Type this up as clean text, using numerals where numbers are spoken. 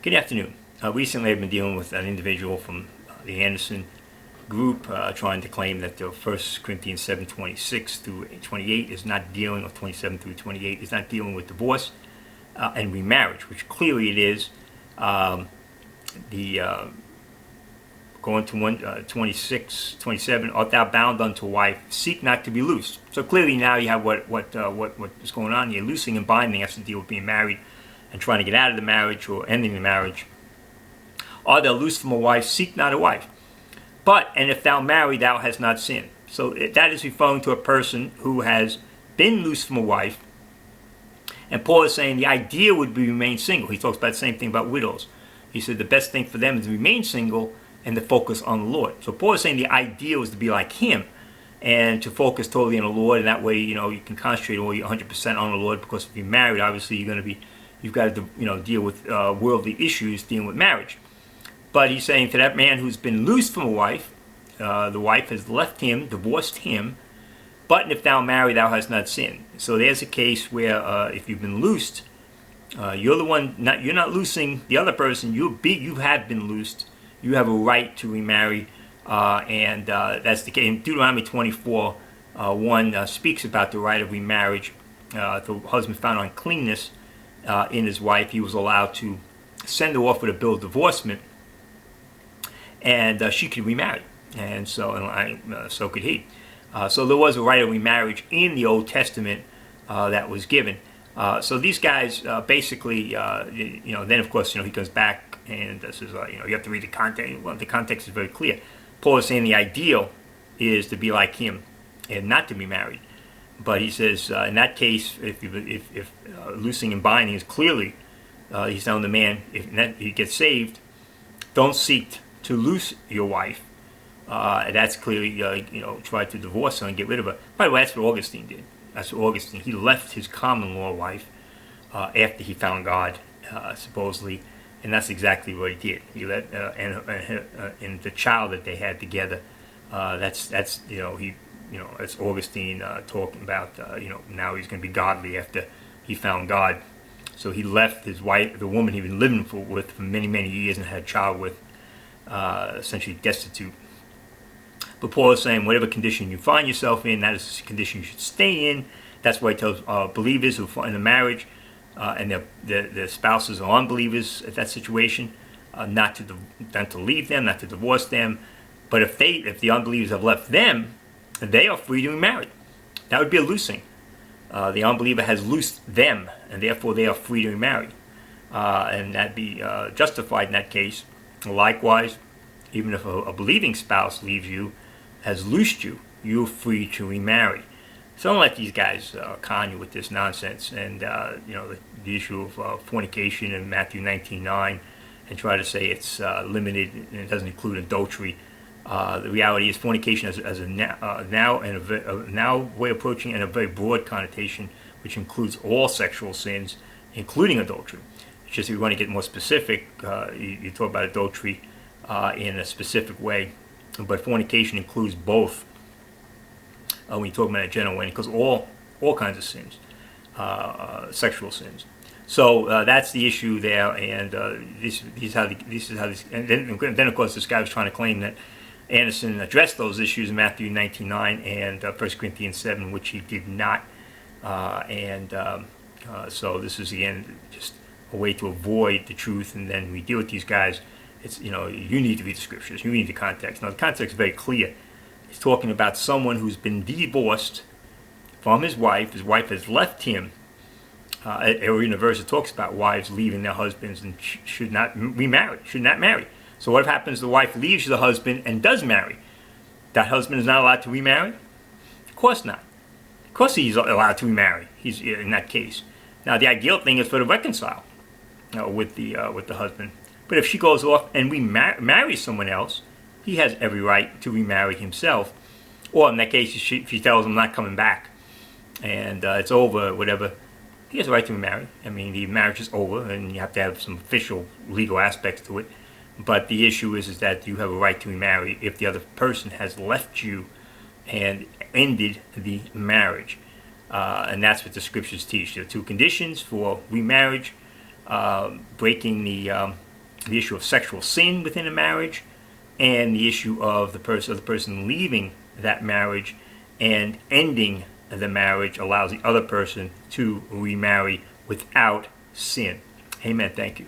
Good afternoon. Recently I've been dealing with an individual from the Anderson group trying to claim that the 1 Corinthians 7:26 through 28 is not dealing with 27 through 28 is not dealing with divorce and remarriage, which clearly it is. Going to 26, 27, art thou bound unto a wife, seek not to be loosed. So clearly now you have what is going on here. Loosing and binding has to deal with being married and trying to get out of the marriage or ending the marriage. Art thou loosed from a wife, seek not a wife. But, and if thou marry, thou hast not sinned. So that is referring to a person who has been loosed from a wife. And Paul is saying the idea would be remain single. He talks about the same thing about widows. He said the best thing for them is to remain single and to focus on the Lord. So Paul is saying the idea was to be like him and to focus totally on the Lord. And that way, you can concentrate all your 100% on the Lord, because if you're married, obviously you've got to deal with worldly issues dealing with marriage. But he's saying to that man who's been loosed from a wife, the wife has left him, divorced him, but if thou marry, thou hast not sinned. So there's a case where if you've been loosed, you're the one, you're not loosing the other person, you have been loosed, you have a right to remarry, and that's the case. In Deuteronomy 24, 1 speaks about the right of remarriage. If the husband found uncleanness in his wife, he was allowed to send her off with a bill of divorcement, and she could remarry, and so could he. So there was a right of remarriage in the Old Testament that was given. So these guys basically, then of course, he comes back and says, you have to read the context. Well, the context is very clear. Paul is saying the ideal is to be like him and not to be married. But he says in that case, if loosing and binding is clearly, he's telling the man, if he gets saved, don't seek to loose your wife. That's clearly, try to divorce her and get rid of her. By the way, that's what Augustine did. That's what Augustine. He left his common law wife after he found God, supposedly, and that's exactly what he did. He let and the child that they had together. That's Augustine talking about. Now he's going to be godly after he found God. So he left his wife, the woman he'd been living with for many years and had a child with, essentially destitute. But Paul is saying whatever condition you find yourself in, that is the condition you should stay in. That's why he tells believers who are in a marriage and their spouses are unbelievers at that situation, not to leave them, not to divorce them. But if the unbelievers have left them, they are free to be married. That would be a loosing. The unbeliever has loosed them, and therefore they are free to be married. And that'd be justified in that case. Likewise, even if a believing spouse leaves you, has loosed you, you're free to remarry. So don't let these guys con you with this nonsense and the issue of fornication in Matthew 19:9, and try to say it's limited and it doesn't include adultery. The reality is fornication as a now way of approaching and a very broad connotation, which includes all sexual sins, including adultery. It's just if you want to get more specific, you talk about adultery in a specific way, but fornication includes both. When you talk about it in a general way, because all kinds of sins, sexual sins. So that's the issue there, and this is how this. And then of course this guy was trying to claim that Anderson addressed those issues in Matthew 19:9 and 1 Corinthians 7, which he did not. So this is again just a way to avoid the truth, and then we deal with these guys. It's you need to read the scriptures, you need the context. Now the context is very clear. He's talking about someone who's been divorced from his wife. His wife has left him. Or in the verse it talks about wives leaving their husbands and should not remarry, should not marry. So what happens? The wife leaves the husband and does marry. That husband is not allowed to remarry? Of course not. Of course he's allowed to remarry. He's in that case. Now the ideal thing is for to reconcile with the husband. But if she goes off and marries someone else, he has every right to remarry himself. Or in that case, she tells him I'm not coming back, and it's over, whatever. He has a right to remarry. I mean, the marriage is over, and you have to have some official legal aspects to it. But the issue is that you have a right to remarry if the other person has left you and ended the marriage. And that's what the scriptures teach. There are two conditions for remarriage: breaking the the issue of sexual sin within a marriage, and the issue of the person leaving that marriage and ending the marriage allows the other person to remarry without sin. Amen. Thank you.